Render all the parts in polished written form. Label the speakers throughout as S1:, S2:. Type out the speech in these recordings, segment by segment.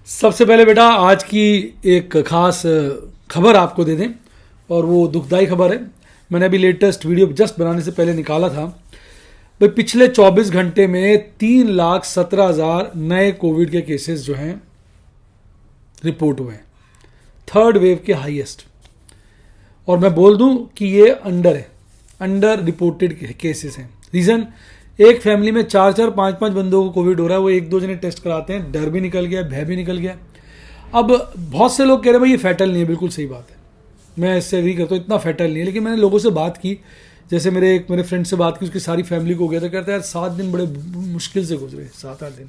S1: सबसे पहले बेटा आज की एक खास खबर आपको दे दें और वो दुखदाई खबर है। मैंने अभी लेटेस्ट वीडियो जस्ट बनाने से पहले निकाला था। भाई पिछले 24 घंटे में 3,17,000 नए कोविड के केसेस जो हैं रिपोर्ट हुए हैं, थर्ड वेव के हाईएस्ट। और मैं बोल दूं कि ये अंडर रिपोर्टेड केसेस हैं। रीज़न, एक फैमिली में 4-4, 5-5 बंदों को कोविड हो रहा है, वो एक दो जने टेस्ट कराते हैं, डर भी निकल गया, भय भी निकल गया। अब बहुत से लोग कह रहे हैं भाई ये फैटल नहीं है, बिल्कुल सही बात है, मैं इससे एग्री करता हूँ, इतना फैटल नहीं है। लेकिन मैंने लोगों से बात की, जैसे मेरे फ्रेंड से बात की, उसकी सारी फैमिली को हो गया था। कहता है यार 7 दिन बड़े मुश्किल से गुजरे, 7-8 दिन,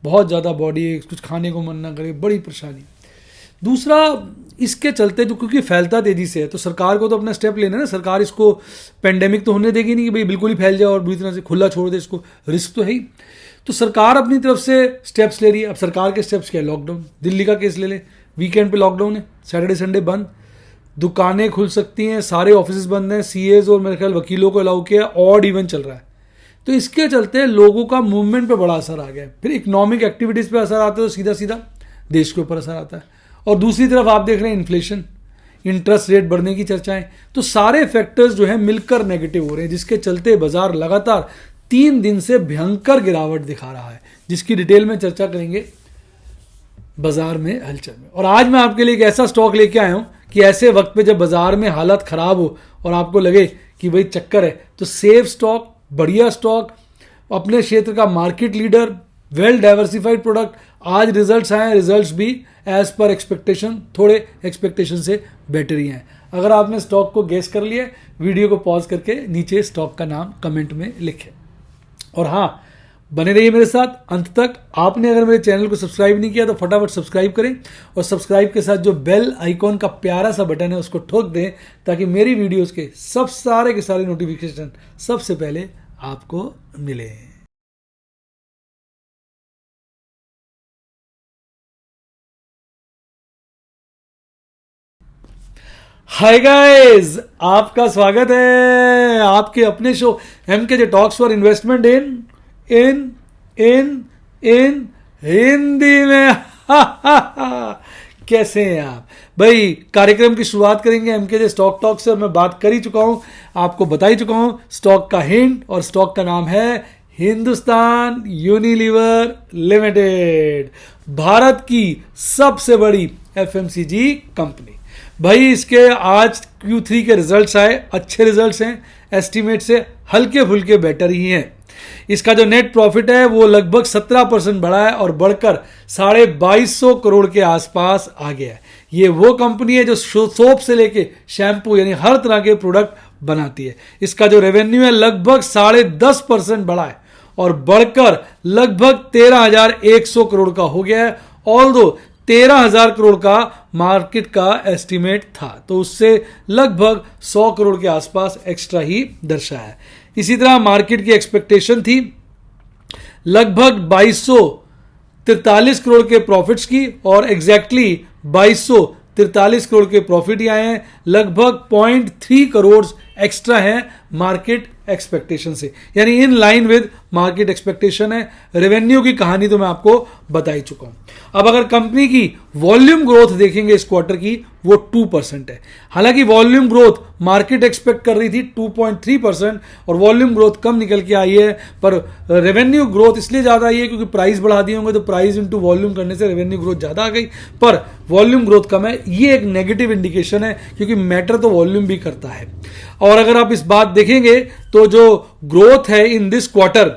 S1: बहुत ज़्यादा बॉडी कुछ खाने को मन ना करे, बड़ी परेशानी। दूसरा, इसके चलते जो क्योंकि फैलता तेजी से है, तो सरकार को तो अपना स्टेप लेना है ना। सरकार इसको पेंडेमिक तो होने देगी नहीं कि भाई बिल्कुल ही फैल जाए और बुरी तरह से खुला छोड़ दे इसको, रिस्क तो है ही। तो सरकार अपनी तरफ से स्टेप्स ले रही है। अब सरकार के स्टेप्स क्या है? लॉकडाउन। दिल्ली का केस ले लें, वीकेंड पे लॉकडाउन है, सैटरडे संडे बंद, दुकानें खुल सकती हैं, सारे ऑफिस बंद हैं, सीएज और मेरे ख्याल वकीलों को अलाउ किया, ऑड इवन चल रहा है। तो इसके चलते लोगों का मूवमेंट पे बड़ा असर आ गया है। फिर इकोनॉमिक एक्टिविटीज़ पे असर आता है, तो सीधा सीधा देश के ऊपर असर आता है। और दूसरी तरफ आप देख रहे हैं इन्फ्लेशन, इंटरेस्ट रेट बढ़ने की चर्चाएं, तो सारे फैक्टर्स जो है मिलकर नेगेटिव हो रहे हैं, जिसके चलते बाजार लगातार 3 दिन से भयंकर गिरावट दिखा रहा है, जिसकी डिटेल में चर्चा करेंगे बाजार में हलचल में। और आज मैं आपके लिए एक ऐसा स्टॉक लेके आया हूं कि ऐसे वक्त पे जब बाजार में हालत खराब हो और आपको लगे कि भाई चक्कर है, तो सेफ स्टॉक, बढ़िया स्टॉक, अपने क्षेत्र का market leader, well diversified product. आज रिजल्ट्स आए, रिजल्ट्स भी एज पर एक्सपेक्टेशन, थोड़े एक्सपेक्टेशन से बेटर ही हैं। अगर आपने स्टॉक को गेस कर लिया, वीडियो को पॉज करके नीचे स्टॉक का नाम कमेंट में लिखें। और हाँ, बने रहिए मेरे साथ अंत तक। आपने अगर मेरे चैनल को सब्सक्राइब नहीं किया तो फटाफट सब्सक्राइब करें, और सब्सक्राइब के साथ जो बेल आइकॉन का प्यारा सा बटन है उसको ठोक दें, ताकि मेरी वीडियोस के सब सारे के सारे नोटिफिकेशन सबसे पहले आपको मिले। हाय गाइस, आपका स्वागत है आपके अपने show MKJ talks for investment in Hindi में। कैसे हैं आप भाई? कार्यक्रम की शुरुआत करेंगे एमकेजे स्टॉक टॉक से। मैं बात कर ही चुका हूं, आपको बता ही चुका हूं स्टॉक का हिंट, और स्टॉक का नाम है हिंदुस्तान यूनिलीवर लिमिटेड, भारत की सबसे बड़ी एफएमसीजी कंपनी। भाई इसके आज Q3 के रिजल्ट्स आए, अच्छे रिजल्ट्स हैं, एस्टीमेट से हल्के फुल्के बेटर ही हैं। इसका जो नेट प्रॉफिट है वो लगभग 17% बढ़ा है और बढ़कर 2250 करोड़ के आसपास आ गया है। ये वो कंपनी है जो सोप से लेके शैम्पू यानी हर तरह के प्रोडक्ट बनाती है। इसका जो रेवेन्यू है लगभग 10.5% बढ़ा है और बढ़कर लगभग 13,100 करोड़ का हो गया है। ऑल्दो 13,000 करोड़ का मार्केट का एस्टीमेट था, तो उससे लगभग 100 करोड़ के आसपास एक्स्ट्रा ही दर्शाया है। इसी तरह मार्केट की एक्सपेक्टेशन थी लगभग 2243 करोड़ के प्रॉफिट्स की, और एग्जैक्टली 2243 करोड़ के प्रॉफिट ही आए हैं। लगभग 0.3 करोड़ एक्स्ट्रा है मार्केट एक्सपेक्टेशन से, यानी in line with market expectation है। रेवेन्यू की कहानी तो मैं आपको बता ही चुका हूं। अब अगर कंपनी की वॉल्यूम ग्रोथ देखेंगे इस क्वार्टर की, वो 2% है। हालांकि वॉल्यूम ग्रोथ मार्केट एक्सपेक्ट कर रही थी 2.3%, और वॉल्यूम ग्रोथ कम निकल के आई है, पर रेवेन्यू ग्रोथ इसलिए ज्यादा आई है क्योंकि प्राइस बढ़ा दिए होंगे, तो प्राइस इंटू वॉल्यूम करने से रेवेन्यू ग्रोथ ज्यादा आ गई, पर वॉल्यूम ग्रोथ कम है। ये एक नेगेटिव इंडिकेशन है, क्योंकि मैटर तो वॉल्यूम भी करता है। और अगर आप इस बात देखेंगे तो जो ग्रोथ है in this quarter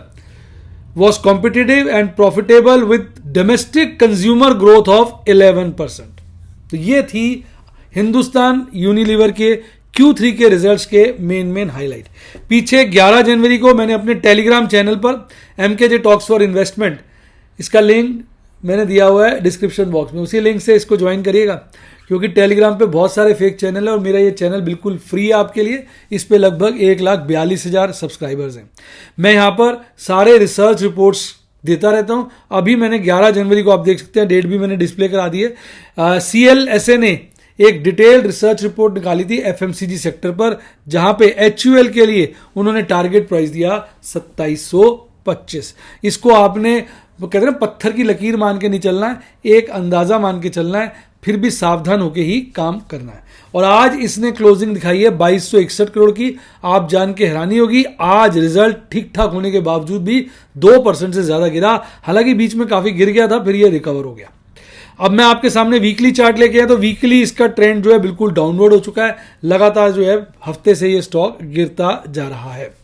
S1: was competitive and profitable with domestic consumer growth of 11%। तो ये थी हिंदुस्तान यूनिलीवर के Q3 के रिजल्ट्स के मेन हाईलाइट। पीछे 11 जनवरी को मैंने अपने टेलीग्राम चैनल पर एमकेजे टॉक्स फॉर इन्वेस्टमेंट, इसका लिंक मैंने दिया हुआ है डिस्क्रिप्शन बॉक्स में, उसी लिंक से इसको ज्वाइन करिएगा, क्योंकि टेलीग्राम पे बहुत सारे फेक चैनल है और मेरा ये चैनल बिल्कुल फ्री है आपके लिए। इस पे लगभग 1,42,000 सब्सक्राइबर्स हैं। मैं यहाँ पर सारे रिसर्च रिपोर्ट्स देता रहता हूँ। अभी मैंने 11 जनवरी को, आप देख सकते हैं, डेट भी मैंने डिस्प्ले करा दी है, CLSA ने एक डिटेल्ड रिसर्च रिपोर्ट निकाली थी एफएमसीजी सेक्टर पर, जहां पे HUL के लिए उन्होंने टारगेट प्राइस दिया 2725। इसको आपने वो कहते हैं ना, पत्थर की लकीर मान के नहीं चलना है, एक अंदाजा मान के चलना है, फिर भी सावधान होकर ही काम करना है। और आज इसने क्लोजिंग दिखाई है 2261 करोड़ की। आप जान के हैरानी होगी, आज रिजल्ट ठीक ठाक होने के बावजूद भी 2% से ज्यादा गिरा। हालांकि बीच में काफी गिर गया था, फिर ये रिकवर हो गया। अब मैं आपके सामने वीकली चार्ट लेके आया, तो वीकली इसका ट्रेंड जो है बिल्कुल डाउनवर्ड हो चुका है। लगातार जो है हफ्ते से ये स्टॉक गिरता जा रहा है।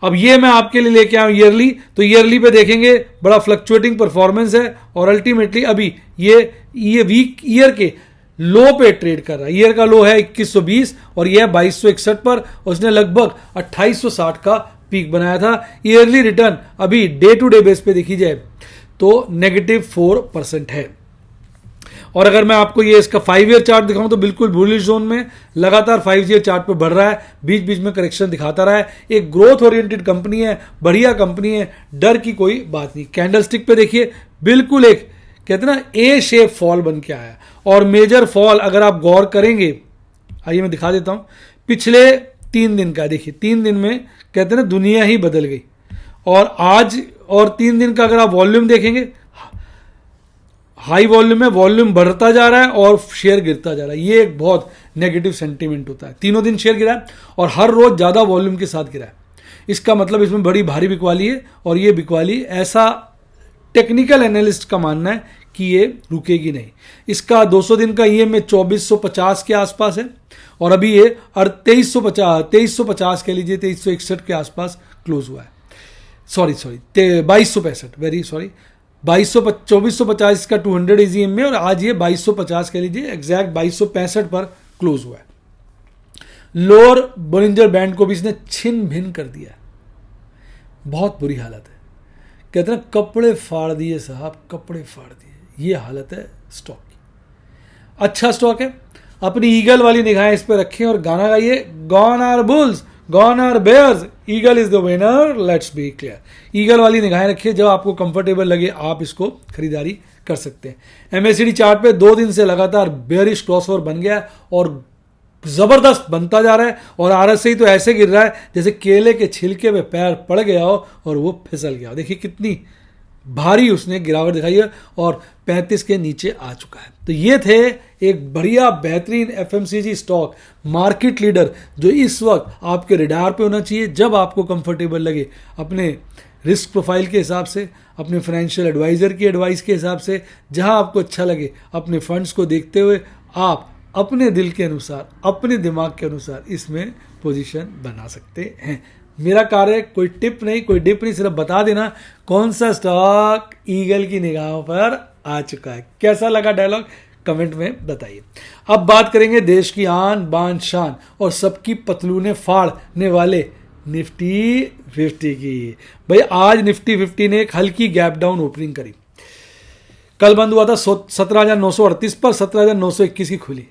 S1: अब ये मैं आपके लिए लेके आया हूं ईयरली, तो ईयरली पे देखेंगे बड़ा फ्लक्चुएटिंग परफॉर्मेंस है, और अल्टीमेटली अभी ये वीक ईयर के लो पे ट्रेड कर रहा है। ईयर का लो है 2120 और ये है 2261 पर, और उसने लगभग 2860 का पीक बनाया था। ईयरली रिटर्न अभी डे टू डे बेस पे देखी जाए तो -4% है। और अगर मैं आपको ये इसका 5 ईयर चार्ट दिखाऊं तो बिल्कुल बुलिश जोन में लगातार 5 ईयर चार्ट पे बढ़ रहा है, बीच बीच में करेक्शन दिखाता रहा है। एक ग्रोथ ओरिएंटेड कंपनी है, बढ़िया कंपनी है, डर की कोई बात नहीं। कैंडल स्टिक पे देखिए बिल्कुल एक कहते हैं ना ए शेप फॉल बन के आया, और मेजर फॉल अगर आप गौर करेंगे, आइए मैं दिखा देता हूं, पिछले 3 दिन का देखिए। 3 दिन में कहते हैं ना दुनिया ही बदल गई। और आज और 3 दिन का अगर आप वॉल्यूम देखेंगे, हाई वॉल्यूम में वॉल्यूम बढ़ता जा रहा है और शेयर गिरता जा रहा है। ये एक बहुत नेगेटिव सेंटीमेंट होता है। तीनों दिन शेयर गिरा है और हर रोज ज्यादा वॉल्यूम के साथ गिरा है। इसका मतलब इसमें बड़ी भारी बिकवाली है, और ये बिकवाली ऐसा टेक्निकल एनालिस्ट का मानना है कि ये रुकेगी नहीं। इसका 200 दिन का ईएमए 2450 के आसपास है, और अभी ये 2350 कह लीजिए, 2361 के आसपास क्लोज हुआ है। सॉरी 2265, वेरी सॉरी, 2450 का 200 इजी में, और आज ये 2250 कह लीजिए, एग्जैक्ट 2265 पर क्लोज हुआ है। लोअर बोलिंजर बैंड को भी इसने छिन भिन कर दिया। बहुत बुरी हालत है, कहते हैं कपड़े फाड़ दिए साहब, कपड़े फाड़ दिए। ये हालत है स्टॉक की। अच्छा स्टॉक है, अपनी ईगल वाली निगाहें इस पर रखें और गाना गाइए, gone are bulls gone are bears, eagle is the winner, let's be clear. Eagle वाली निगाहें रखिए, जब आपको कंफर्टेबल लगे आप इसको खरीदारी कर सकते हैं। एमएससीडी चार्ट पे 2 दिन से लगातार बेयरिश क्रॉसओवर बन गया है और जबरदस्त बनता जा रहा है, और आरएसआई तो ऐसे गिर रहा है जैसे केले के छिलके में पैर पड़ गया हो और वो फिसल गया। देखिए कितनी भारी उसने गिरावट दिखाई है, और 35 के नीचे आ चुका है। तो ये थे एक बढ़िया बेहतरीन एफएमसीजी स्टॉक, मार्केट लीडर, जो इस वक्त आपके रडार पे होना चाहिए जब आपको कंफर्टेबल लगे, अपने रिस्क प्रोफाइल के हिसाब से, अपने फाइनेंशियल एडवाइजर की एडवाइस के हिसाब से, जहां आपको अच्छा लगे अपने फंड्स को देखते हुए आप अपने दिल के अनुसार, अपने दिमाग के अनुसार इसमें पोजीशन बना सकते हैं। मेरा कार्य कोई टिप नहीं, कोई डिप नहीं, सिर्फ बता देना कौन सा स्टॉक ईगल की निगाहों पर आ चुका है। कैसा लगा डायलॉग, कमेंट में बताइए। अब बात करेंगे देश की आन बान शान और सबकी पतलूने फाड़ने वाले निफ्टी 50 की। भाई आज निफ्टी 50 ने एक हल्की गैप डाउन ओपनिंग करी। कल बंद हुआ था 17,938 पर, 17,921 की खुली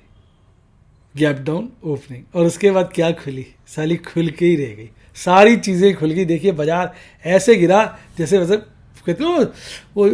S1: गैप डाउन ओपनिंग, और उसके बाद क्या खुली, साली खुल के ही रह गई, सारी चीजें खुल गई। देखिए बाजार ऐसे गिरा जैसे वैसे कहते हो वो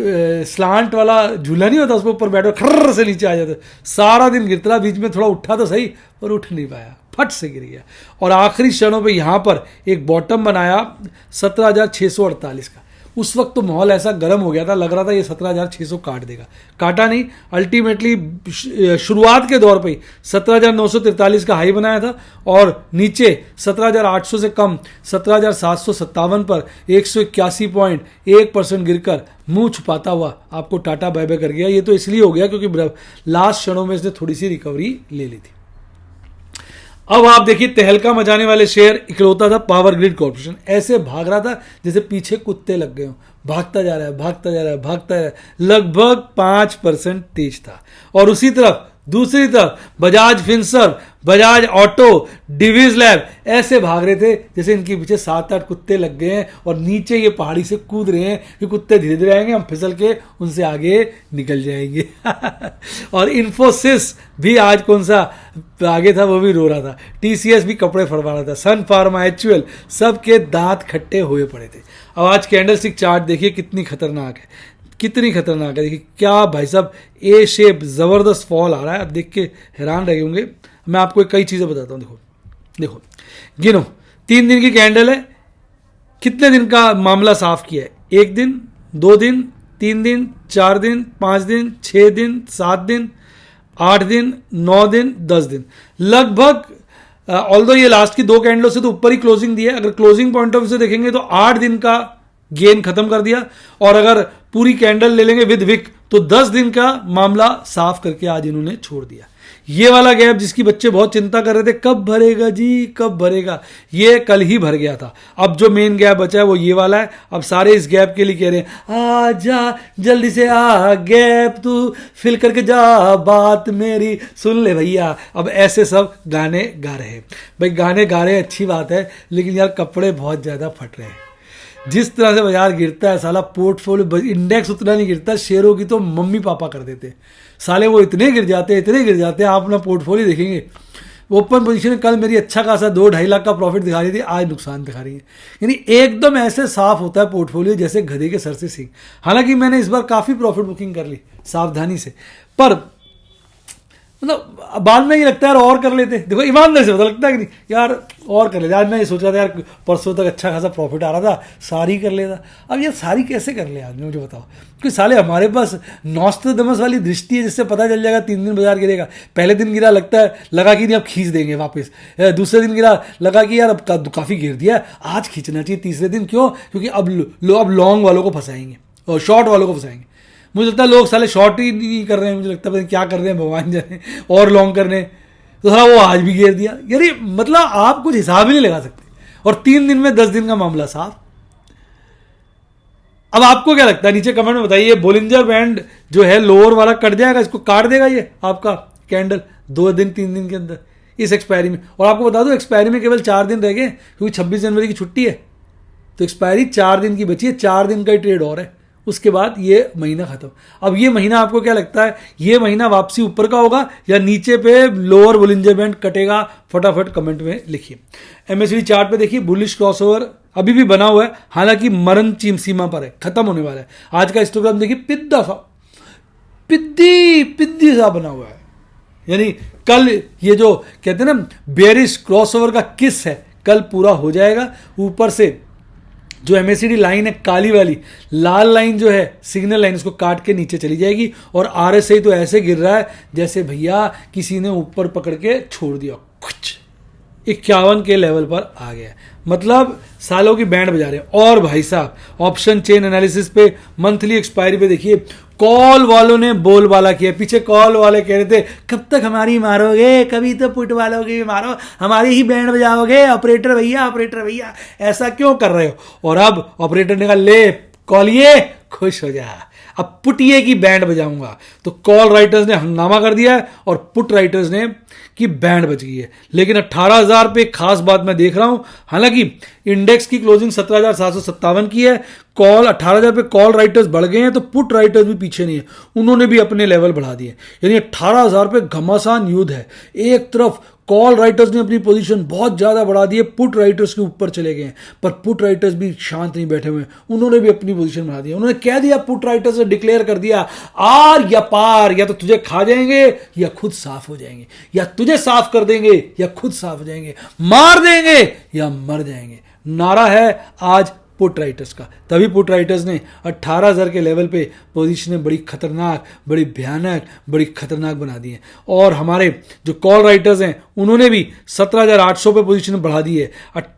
S1: स्लांट वाला झूला नहीं होता, उसके ऊपर बैठो खर्र से नीचे आ जाता, सारा दिन गिरता रहा। बीच में थोड़ा उठा तो सही, पर उठ नहीं पाया, फट से गिर गया। और आखिरी क्षणों पे यहाँ पर एक बॉटम बनाया 17,648 का। उस वक्त तो माहौल ऐसा गर्म हो गया था, लग रहा था ये 17,600 काट देगा, काटा नहीं। अल्टीमेटली शुरुआत के दौर पे 17,943 का हाई बनाया था, और नीचे 17,800 से कम 17,757 पर 181.1% गिरकर मुंह छुपाता हुआ आपको टाटा बाय बाय कर गया। ये तो इसलिए हो गया क्योंकि लास्ट क्षणों में इसने थोड़ी सी रिकवरी ले ली थी। अब आप देखिए तहलका मचाने वाले शेयर इकलौता था पावर ग्रिड कॉर्पोरेशन। ऐसे भाग रहा था जैसे पीछे कुत्ते लग गए हो, भागता जा रहा है, भागता जा रहा है, भागता जा रहा है। लगभग 5% तेज था। और उसी तरफ दूसरी तरफ बजाज फिनसर्व, बजाज ऑटो, डिवीज लैब ऐसे भाग रहे थे जैसे इनके पीछे 7-8 कुत्ते लग गए हैं और नीचे ये पहाड़ी से कूद रहे हैं कि कुत्ते धीरे धीरे आएंगे, हम फिसल के उनसे आगे निकल जाएंगे। और इन्फोसिस भी आज कौन सा आगे था, वो भी रो रहा था। टीसीएस भी कपड़े फड़वा रहा था। सन फार्मा, एचयूएल, सबके दांत खट्टे हुए पड़े थे। अब आज कैंडलस्टिक चार्ट देखिए कितनी खतरनाक है, कितनी खतरनाक है। देखिए क्या भाई साहब, ए शेप जबरदस्त फॉल आ रहा है। आप देख के हैरान रह होंगे। मैं आपको कई चीजें बताता हूं। देखो देखो, गिनो, 3 दिन की कैंडल है, कितने दिन का मामला साफ किया है, 1 दिन, 2 दिन, 3 दिन, 4 दिन, 5 दिन, 6 दिन, 7 दिन, 8 दिन, 9 दिन, 10 दिन, लगभग ऑल्दो ये लास्ट की 2 कैंडलों से तो ऊपर ही क्लोजिंग दी है, अगर क्लोजिंग पॉइंट ऑफ व्यू से देखेंगे तो 8 दिन का गेन खत्म कर दिया, और अगर पूरी कैंडल ले लेंगे विद विक तो 10 दिन का मामला साफ करके आज इन्होंने छोड़ दिया। ये वाला गैप जिसकी बच्चे बहुत चिंता कर रहे थे कब भरेगा जी, कब भरेगा, ये कल ही भर गया था। अब जो मेन गैप बचा है वो ये वाला है। अब सारे इस गैप के लिए कह रहे हैं आ जा जल्दी से आ, गैप तू फिल करके जा, बात मेरी सुन ले भैया। अब ऐसे सब गाने गा रहे हैं भाई, गाने गा रहे हैं अच्छी बात है, लेकिन यार कपड़े बहुत ज़्यादा फट रहे हैं। जिस तरह से बाजार गिरता है साला, पोर्टफोलियो इंडेक्स उतना नहीं गिरता, शेयरों की तो मम्मी पापा कर देते साले, वो इतने गिर जाते हैं, इतने गिर जाते हैं। आप अपना पोर्टफोलियो देखेंगे, ओपन पोजीशन कल मेरी अच्छा खासा 2-2.5 लाख का प्रॉफिट दिखा रही थी, आज नुकसान दिखा रही है। यानी एकदम ऐसे साफ होता है पोर्टफोलियो जैसे गधे के सर से सींग। हालांकि मैंने इस बार काफ़ी प्रॉफिट बुकिंग कर ली सावधानी से, पर मतलब बाद में ये लगता है यार और कर लेते। देखो ईमानदारी से पता लगता है कि नहीं यार और कर लेते। आज मैं ये सोच रहा था यार परसों तक अच्छा खासा प्रॉफिट आ रहा था, सारी कर लेता। अब यार सारी कैसे कर ले आदमी, मुझे बताओ। क्योंकि साले हमारे पास नॉस्ट्राडामस वाली दृष्टि है जिससे पता चल जाएगा 3 दिन बाजार गिरेगा। पहले दिन गिरा लगता है लगा कि नहीं अब खींच देंगे वापस, दूसरे दिन गिरा लगा कि यार अब काफ़ी गिर दिया आज खींचना चाहिए, तीसरे दिन क्यों, क्योंकि अब लॉन्ग वालों को फंसाएंगे और शॉर्ट वालों को फंसाएंगे। मुझे लगता है लोग साले शॉर्ट ही नहीं कर रहे हैं, मुझे लगता है क्या कर रहे हैं भगवान जाने, और लॉन्ग करने। तो साला वो आज भी घेर दिया। यानी मतलब आप कुछ हिसाब ही नहीं लगा सकते, और 3 दिन में 10 दिन का मामला साफ। अब आपको क्या लगता है नीचे कमेंट में बताइए, बोलिंजर बैंड जो है लोअर वाला कट जाएगा, इसको काट देगा ये आपका कैंडल 2 दिन 3 दिन के अंदर इस एक्सपायरी में। और आपको बता दो एक्सपायरी में केवल 4 दिन रह गए, क्योंकि 26 जनवरी की छुट्टी है, तो एक्सपायरी 4 दिन की बची है, 4 दिन का ही ट्रेड और है, उसके बाद ये महीना खत्म। अब ये महीना आपको क्या लगता है, ये महीना वापसी ऊपर का होगा या नीचे पे लोअर बोलिंजर बैंड कटेगा? फटाफट कमेंट में लिखिए। एमएसडी चार्ट पे देखिए बुलिश क्रॉसओवर अभी भी बना हुआ है, हालांकि मरण सीमा पर है, खत्म होने वाला है। आज का हिस्टोग्राम देखिए पिद्दी सा बना हुआ है, यानी कल ये जो कहते हैं ना बेरिश क्रॉसओवर का किस है, कल पूरा हो जाएगा। ऊपर से जो एमएसडी लाइन है काली वाली, लाल लाइन जो है सिग्नल लाइन, उसको काट के नीचे चली जाएगी। और आरएसआई तो ऐसे गिर रहा है जैसे भैया किसी ने ऊपर पकड़ के छोड़ दिया, कुछ 51 के लेवल पर आ गया, मतलब सालों की बैंड बजा रहे हैं। और भाई साहब ऑप्शन चेन एनालिसिस पे मंथली एक्सपायरी पे देखिए, कॉल वालों ने बोलबाला किया। पीछे कॉल वाले कह रहे थे कब तक हमारी मारोगे, कभी तो पुट वालों की मारो, हमारी ही बैंड बजाओगे ऑपरेटर भैया, ऐसा क्यों कर रहे हो? और अब ऑपरेटर ने कहा ले कॉलिए खुश हो जा, अब पुटिए की बैंड बजाऊंगा। तो कॉल राइटर्स ने हंगामा कर दिया है और पुट राइटर्स ने की बैंड बज गई है। लेकिन 18,000 पे खास बात मैं देख रहा हूं, हालांकि इंडेक्स की क्लोजिंग 17,757 की है, कॉल 18,000 पे कॉल राइटर्स बढ़ गए हैं, तो पुट राइटर्स भी पीछे नहीं है, उन्होंने भी अपने लेवल बढ़ा दिए। यानी 18,000 पे घमासान युद्ध है। एक तरफ कॉल राइटर्स ने अपनी पोजीशन बहुत ज्यादा बढ़ा दी है, पुट राइटर्स के ऊपर चले गए हैं, पर पुट राइटर्स भी शांत नहीं बैठे हुए, उन्होंने भी अपनी पोजीशन बढ़ा दी। उन्होंने कह दिया, पुट राइटर्स ने डिक्लेयर कर दिया आर या पार, या तो तुझे खा जाएंगे या खुद साफ हो जाएंगे, या तुझे साफ कर देंगे या खुद साफ हो जाएंगे, मार देंगे या मर जाएंगे। नारा है आज पुट राइटर्स का। तभी पुट राइटर्स ने 18,000 के लेवल पे पोजीशनें बड़ी खतरनाक, बड़ी भयानक, बड़ी खतरनाक बना दी हैं। और हमारे जो कॉल राइटर्स हैं उन्होंने भी 17,800 पे पोजीशन बढ़ा दी है,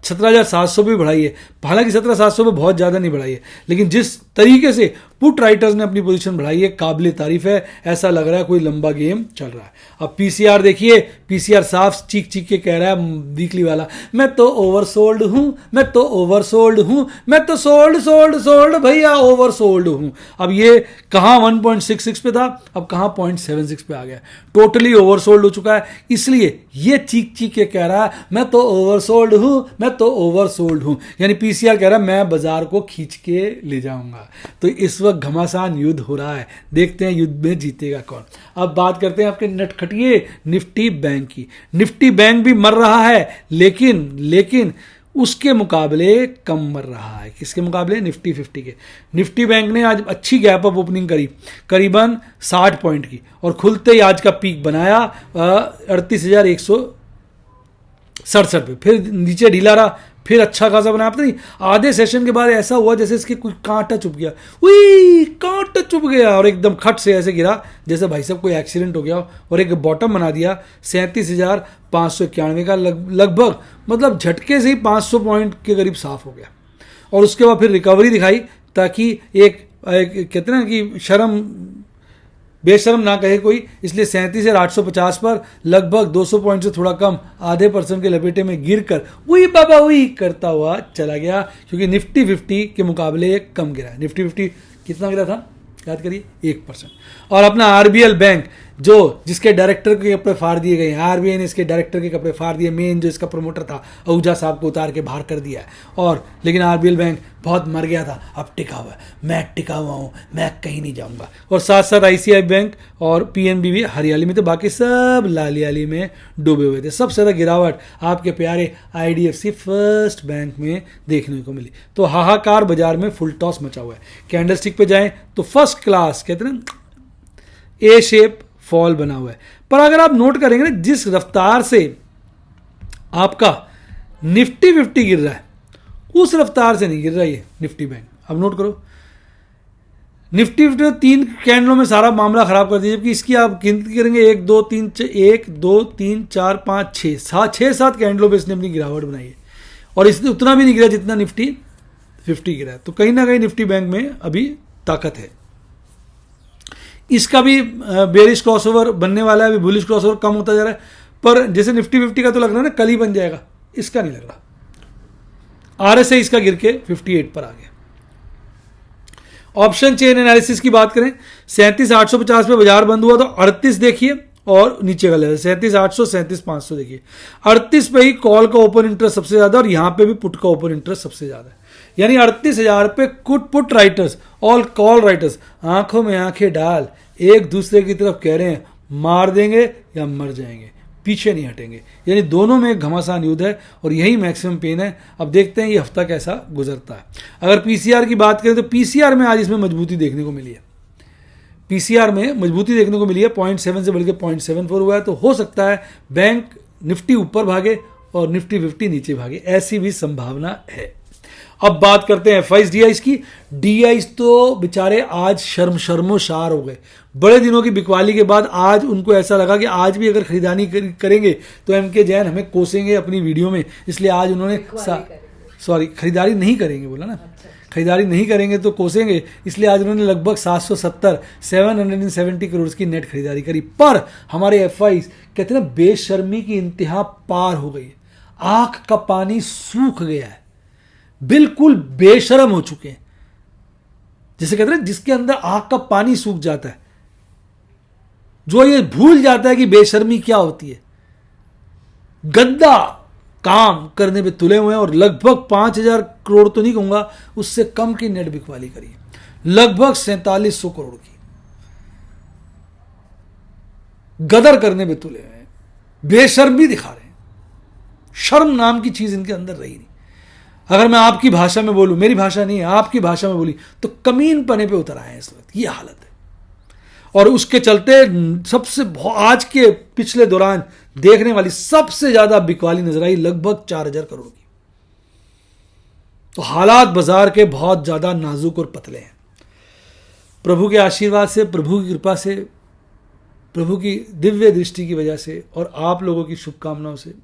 S1: 17,700 पे बढ़ाई है। हालांकि 17,700 पे बहुत ज़्यादा नहीं बढ़ाई है, लेकिन जिस तरीके से पुट राइटर्स ने अपनी पोजीशन बढ़ाई है काबिल तारीफ है। ऐसा लग रहा है कोई लंबा गेम चल रहा है। अब पीसीआर देखिए, पीसीआर साफ चीख के कह रहा है वीकली वाला, मैं तो ओवरसोल्ड हूं, मैं तो ओवरसोल्ड हूं, मैं तो सोल्ड भैया ओवरसोल्ड हूं। अब ये कहां 1.66 पे था, अब कहां 0.76 पे आ गया, टोटली ओवरसोल्ड हो चुका है। इसलिए ये चीख के कह रहा है मैं तो ओवरसोल्ड हूं, मैं तो ओवरसोल्ड हूं। यानी पीसीआर कह रहा है मैं बाजार को खींच के ले जाऊंगा। तो इस वक्त घमासान युद्ध हो रहा है, देखते हैं युद्ध में जीतेगा कौन। अब बात करते हैं आपके नटखटिए निफ्टी बैंक की। निफ्टी बैंक भी मर रहा है, लेकिन उसके मुकाबले कम मर रहा है। किसके मुकाबले? निफ्टी 50 के। निफ्टी बैंक ने आज अच्छी गैप अप ओपनिंग करी, करीबन 60 पॉइंट की, और खुलते ही आज का पीक बनाया 38,167 पे, फिर नीचे ढीला रहा, फिर अच्छा खासा बनाया, पता नहीं आधे सेशन के बाद ऐसा हुआ जैसे इसके कोई कांटा चुभ गया, उई कांटा चुभ गया और एकदम खट से ऐसे गिरा जैसे भाई साहब कोई एक्सीडेंट हो गया और एक बॉटम बना दिया 37,591 का लगभग, मतलब झटके से ही 500 पॉइंट के करीब साफ हो गया। और उसके बाद फिर रिकवरी दिखाई ताकि एक कहते ना कि बेशर्म ना कहे कोई, इसलिए 37,850 पर लगभग 200 पॉइंट से थोड़ा कम आधे % के लपेटे में गिरकर वही बाबा वही करता हुआ चला गया, क्योंकि निफ्टी 50 के मुकाबले कम गिरा। निफ्टी 50 कितना गिरा था याद करिए, 1%। और अपना आरबीएल बैंक जो जिसके डायरेक्टर के कपड़े फाड़ दिए गए हैं, आरबीआई ने इसके डायरेक्टर के कपड़े फाड़ दिए, मेन जो इसका प्रमोटर था आहूजा साहब को उतार के बाहर कर दिया है। और लेकिन आरबीएल बैंक बहुत मर गया था, अब टिका हुआ है, मैं टिका हुआ हूँ, मैं कहीं नहीं जाऊँगा। और साथ साथ आईसीआई बैंक और पीएनबी भी हरियाली में थे, बाकी सब लालियाली में डूबे हुए थे। सबसे ज़्यादा गिरावट आपके प्यारे आईडीएफसी फर्स्ट बैंक में देखने को मिली। तो हाहाकार बाजार में फुल टॉस मचा हुआ है। कैंडलस्टिक पे जाएं तो फर्स्ट क्लास कहते हैं ना ए शेप फॉल बना हुआ है, पर अगर आप नोट करेंगे ना जिस रफ्तार से आपका निफ्टी 50 गिर रहा है उस रफ्तार से नहीं गिर रहा है निफ्टी बैंक। अब नोट करो, निफ्टी 50 3 कैंडलों में सारा मामला खराब कर दिया, जबकि इसकी आप गिनती करेंगे 1 2 3 4 5 6 7 कैंडलों पे इसने अपनी गिरावट बनाई है और इसने उतना भी नहीं गिरा जितना निफ्टी 50 गिरा है। तो कहीं ना कहीं निफ्टी बैंक में अभी ताकत है। इसका भी बेरिश क्रॉसओवर बनने वाला है, अभी बुलिश क्रॉसओवर कम होता जा रहा है, पर जैसे निफ्टी 50 का तो लग रहा है ना कल ही बन जाएगा, इसका नहीं लग रहा। आरएसआई इसका गिर के 58 पर आ गया। ऑप्शन चेन एनालिसिस की बात करें 37,850 पे बाजार बंद हुआ तो 38 देखिए और नीचे का लेवल 37,800 37,500 देखिए। 38 पे ही कॉल का ओपन इंटरेस्ट सबसे ज्यादा और यहां पे भी पुट का ओपन इंटरेस्ट सबसे ज्यादा है, यानी 38,000 पे put writers all call writers आंखों में आंखें डाल एक दूसरे की तरफ कह रहे हैं मार देंगे या मर जाएंगे, पीछे नहीं हटेंगे, यानी दोनों में एक घमासान युद्ध है और यही मैक्सिमम पेन है। अब देखते हैं ये हफ्ता कैसा गुजरता है। अगर पीसीआर की बात करें तो पीसीआर में आज इसमें मजबूती देखने को मिली है, पीसीआर में मजबूती देखने को मिली है, 0.7 से बढ़ के 0.74 हुआ है। तो हो सकता है बैंक निफ्टी ऊपर भागे और निफ्टी 50 नीचे भागे, ऐसी भी संभावना है। अब बात करते हैं एफआईज डीआईज की। डीआईज तो बेचारे आज शर्मोशार हो गए, बड़े दिनों की बिकवाली के बाद आज उनको ऐसा लगा कि आज भी अगर खरीदारी करेंगे तो एमके जैन हमें कोसेंगे अपनी वीडियो में, इसलिए आज उन्होंने खरीदारी नहीं करेंगे बोला ना, खरीदारी नहीं करेंगे तो कोसेंगे, इसलिए आज उन्होंने लगभग 770 करोड़ की नेट खरीदारी करी। पर हमारे एफआईज कहते हैं बेशर्मी की इंतहा पार हो गई है, आंख का पानी सूख गया है, बिल्कुल बेशरम हो चुके हैं। जैसे कहते हैं जिसके अंदर आंख का पानी सूख जाता है, जो ये भूल जाता है कि बेशर्मी क्या होती है, गंदा काम करने पे तुले हुए हैं और लगभग 5,000 करोड़ तो नहीं कहूंगा, उससे कम की नेट बिकवाली करी है, लगभग 4700 करोड़ की गदर करने पे तुले हुए हैं, बेशर्मी दिखा रहे हैं। शर्म नाम की चीज इनके अंदर रही नहीं। अगर मैं आपकी भाषा में बोलूं, मेरी भाषा नहीं है, आपकी भाषा में बोली तो कमीन पने पे उतर आए हैं इस वक्त, ये हालत है। और उसके चलते सबसे आज के पिछले दौरान देखने वाली सबसे ज्यादा बिकवाली नजर आई, लगभग 4,000 करोड़ की। तो हालात बाजार के बहुत ज्यादा नाजुक और पतले हैं। प्रभु के आशीर्वाद से, प्रभु की कृपा से, प्रभु की दिव्य दृष्टि की वजह से और आप लोगों की शुभकामनाओं से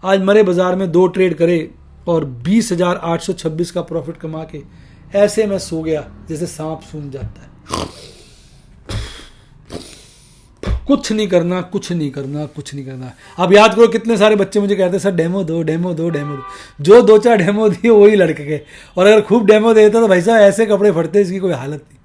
S1: आज मरे बाजार में 2 ट्रेड करे और 20,826 का प्रॉफिट कमा के ऐसे में सो गया जैसे सांप सूंघ जाता है। कुछ नहीं करना, कुछ नहीं करना, कुछ नहीं करना। अब याद करो कितने सारे बच्चे मुझे कहते हैं सर डेमो दो, डेमो दो, डेमो दो। जो 2-4 डेमो दिए वही लड़के के, और अगर खूब डेमो देता तो भाई साहब ऐसे कपड़े फटते, इसकी कोई हालत नहीं।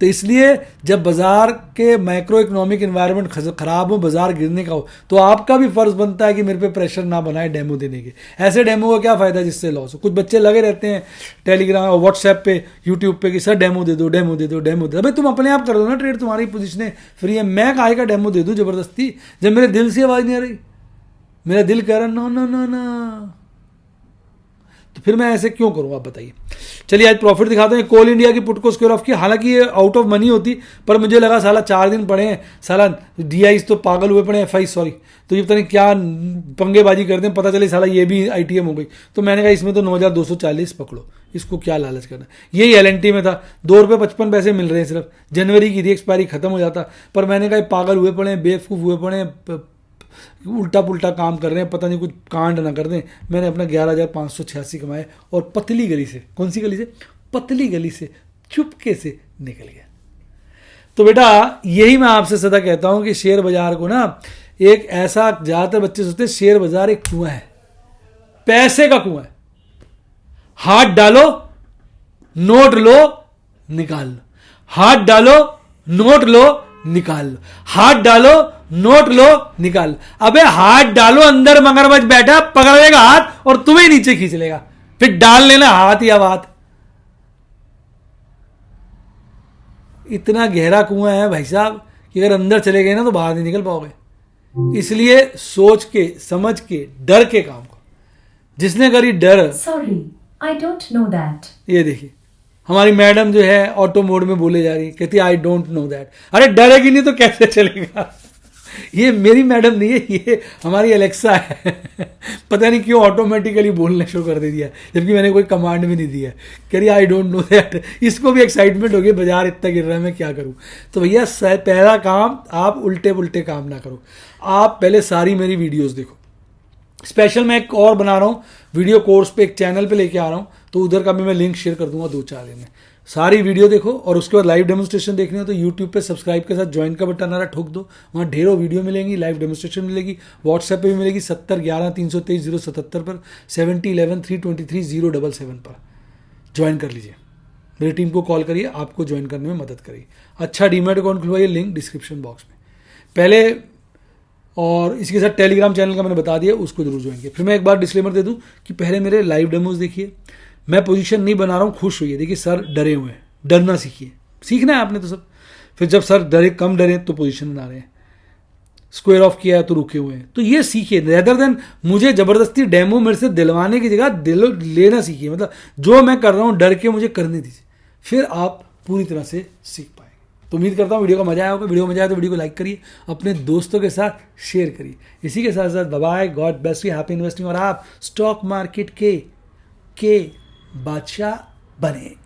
S1: तो इसलिए जब बाजार के मैक्रो इकोनॉमिक एनवायरनमेंट खराब हो, बाजार गिरने का हो, तो आपका भी फर्ज बनता है कि मेरे पे प्रेशर ना बनाए डेमो देने के। ऐसे डेमो का क्या फायदा जिससे लॉस हो। कुछ बच्चे लगे रहते हैं टेलीग्राम और व्हाट्सएप पे, यूट्यूब पे कि सर डेमो दे दो, डेमो दे दो, डेमो दे दो। भाई तुम अपने आप कर दो ना ट्रेड, तुम्हारी पोजीशनें फ्री है। मैं काहे का डेमो दे दूं जबरदस्ती, जब मेरे दिल से आवाज नहीं आ रही, मेरा दिल कह रहा ना ना ना ना, तो फिर मैं ऐसे क्यों करूं आप बताइए। चलिए आज प्रॉफिट दिखाते हैं। कोल इंडिया की पुट को स्क्वायर ऑफ किया, हालांकि ये आउट ऑफ मनी होती, पर मुझे लगा साला 4 दिन पड़े हैं, साला DIs तो पागल हुए पड़े हैं, FI सॉरी, तो ये पता नहीं क्या पंगेबाजी करते हैं, पता चले साला ये भी ITM हो गई। तो मैंने कहा इसमें तो 9240 पकड़ो, इसको क्या लालच करना। यही LNT में था, ₹2.55 मिल रहे हैं सिर्फ, जनवरी की थी, एक्सपायरी खत्म हो जाता, पर मैंने कहा पागल हुए पड़े हैं, बेवकूफ़ हुए पड़े हैं, उल्टा पुल्टा काम कर रहे हैं, पता नहीं कुछ कांड ना कर दें। मैंने अपना 11,586 कमाए और पतली गली से, कौन सी गली से, पतली गली से चुपके से निकल गया। तो बेटा यही मैं आपसे सदा कहता हूं कि शेयर बाजार को ना एक ऐसा, ज्यादातर बच्चे सोचते हैं शेयर बाजार एक कुआं है, पैसे का कुआं है, हाथ डालो नोट लो निकाल लो, हाथ डालो नोट लो निकाल लो, हाथ डालो नोट लो निकाल लो। अबे हाथ डालो, अंदर मगरमच्छ बैठा पकड़ लेगा हाथ और तुम्हें नीचे खींच लेगा, फिर डाल लेना हाथ या बात। इतना गहरा कुआं है भाई साहब कि अगर अंदर चले गए ना तो बाहर नहीं निकल पाओगे। इसलिए सोच के समझ के डर के काम करो। जिसने करी डर,
S2: sorry I don't know that.
S1: ये देखिए हमारी मैडम जो है ऑटो मोड में बोले जा रही, कहती आई डोंट नो दैट। अरे डरेगी नहीं तो कैसे चलेगा। ये मेरी मैडम नहीं है, ये हमारी एलेक्सा है। पता नहीं क्यों ऑटोमेटिकली बोलना शुरू कर दे दिया, जबकि मैंने कोई कमांड भी नहीं दिया। कह रही आई डोंट नो दैट। इसको भी एक्साइटमेंट हो गई, बाजार इतना गिर रहा है, मैं क्या करूं। तो भैया पहला काम, आप उल्टे पुल्टे काम ना करो। आप पहले सारी मेरी वीडियोस देखो। स्पेशल मैं एक और बना रहा हूँ वीडियो कोर्स पे, एक चैनल पे लेके आ रहा हूँ, तो उधर का भी मैं लिंक शेयर कर दूंगा 2-4 दिन में। सारी वीडियो देखो और उसके बाद लाइव डेमोस्ट्रेशन देखनी हो तो यूट्यूब पे सब्सक्राइब के साथ ज्वाइन का बटन आ रहा ठोक दो, वहाँ ढेरों वीडियो मिलेंगी, लाइव डेमोस्ट्रेशन मिलेगी, व्हाट्सएप पे भी मिलेगी 7011-323-077 पर, 7011-323-077 पर ज्वाइन कर लीजिए। मेरी टीम को कॉल करिए, आपको ज्वाइन करने में मदद करिए। अच्छा डीमैट अकाउंट खुलवाइए, लिंक डिस्क्रिप्शन बॉक्स में पहले, और इसके साथ टेलीग्राम चैनल का मैंने बता दिया, उसको जरूर ज्वाइन किया। फिर मैं एक बार डिस्क्लेमर दे दूं कि पहले मेरे लाइव डेमोज देखिए, मैं पोजीशन नहीं बना रहा हूँ, खुश हुई है। देखिए सर डरे हुए हैं, डरना सीखिए, सीखना है आपने तो सब। फिर जब सर डरे, कम डरे तो पोजीशन बना रहे हैं, स्क्वायर ऑफ किया है तो रुके हुए हैं, तो ये सीखिए। रेदर देन मुझे जबरदस्ती डेमो मेरे से दिलवाने की जगह दिल लेना सीखिए। मतलब जो मैं कर रहा हूँ डर के मुझे करने दीजिए, फिर आप पूरी तरह से सीख पाएंगे। तो उम्मीद करता हूँ वीडियो का मजा आया होगा। वीडियो मजा आया तो वीडियो को लाइक करिए, अपने दोस्तों के साथ शेयर करिए। इसी के साथ साथ bye, God bless you, happy investing, और आप स्टॉक मार्केट के बादशाह बने।